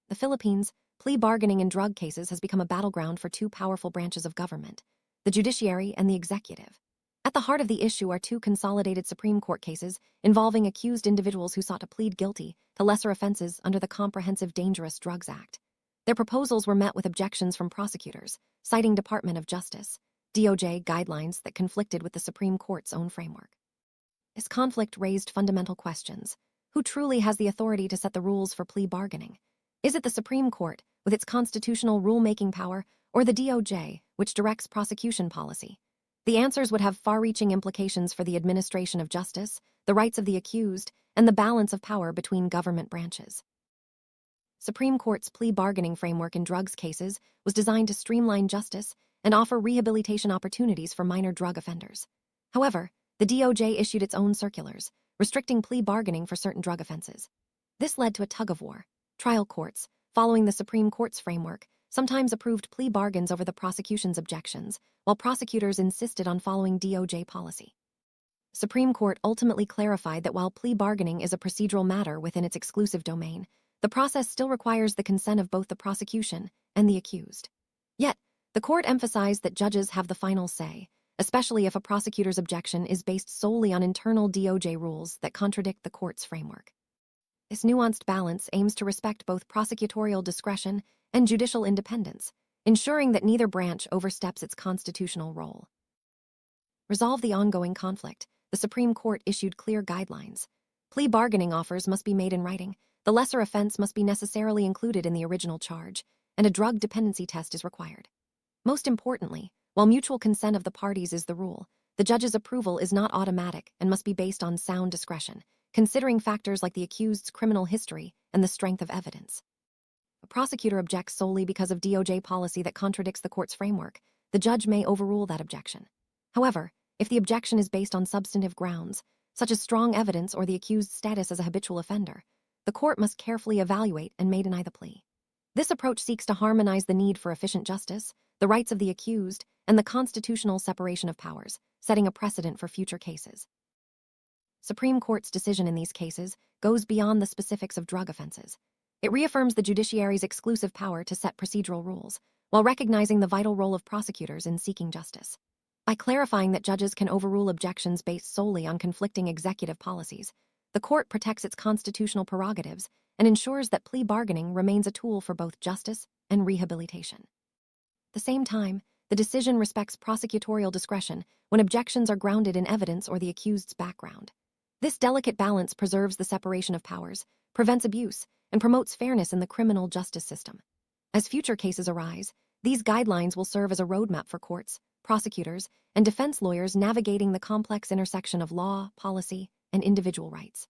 The Philippines, plea bargaining in drug cases has become a battleground for two powerful branches of government, the judiciary and the executive. At the heart of the issue are two consolidated Supreme Court cases involving accused individuals who sought to plead guilty to lesser offenses under the Comprehensive Dangerous Drugs Act. Their proposals were met with objections from prosecutors, citing Department of Justice, DOJ guidelines that conflicted with the Supreme Court's own framework. This conflict raised fundamental questions. Who truly has the authority to set the rules for plea bargaining? Is it the Supreme Court, with its constitutional rule-making power, or the DOJ, which directs prosecution policy? The answers would have far-reaching implications for the administration of justice, the rights of the accused, and the balance of power between government branches. Supreme Court's plea bargaining framework in drugs cases was designed to streamline justice and offer rehabilitation opportunities for minor drug offenders. However, the DOJ issued its own circulars, restricting plea bargaining for certain drug offenses. This led to a tug-of-war. Trial courts, following the Supreme Court's framework, sometimes approved plea bargains over the prosecution's objections, while prosecutors insisted on following DOJ policy. Supreme Court ultimately clarified that while plea bargaining is a procedural matter within its exclusive domain, the process still requires the consent of both the prosecution and the accused. Yet, the court emphasized that judges have the final say, especially if a prosecutor's objection is based solely on internal DOJ rules that contradict the court's framework. This nuanced balance aims to respect both prosecutorial discretion and judicial independence, ensuring that neither branch oversteps its constitutional role. Resolve the ongoing conflict, the Supreme Court issued clear guidelines. Plea bargaining offers must be made in writing, the lesser offense must be necessarily included in the original charge, and a drug dependency test is required. Most importantly, while mutual consent of the parties is the rule, the judge's approval is not automatic and must be based on sound discretion, considering factors like the accused's criminal history and the strength of evidence. A prosecutor objects solely because of DOJ policy that contradicts the court's framework, the judge may overrule that objection. However, if the objection is based on substantive grounds, such as strong evidence or the accused's status as a habitual offender, the court must carefully evaluate and may deny the plea. This approach seeks to harmonize the need for efficient justice, the rights of the accused, and the constitutional separation of powers, setting a precedent for future cases. Supreme Court's decision in these cases goes beyond the specifics of drug offenses. It reaffirms the judiciary's exclusive power to set procedural rules, while recognizing the vital role of prosecutors in seeking justice. By clarifying that judges can overrule objections based solely on conflicting executive policies, the court protects its constitutional prerogatives and ensures that plea bargaining remains a tool for both justice and rehabilitation. At the same time, the decision respects prosecutorial discretion when objections are grounded in evidence or the accused's background. This delicate balance preserves the separation of powers, prevents abuse, and promotes fairness in the criminal justice system. As future cases arise, these guidelines will serve as a roadmap for courts, prosecutors, and defense lawyers navigating the complex intersection of law, policy, and individual rights.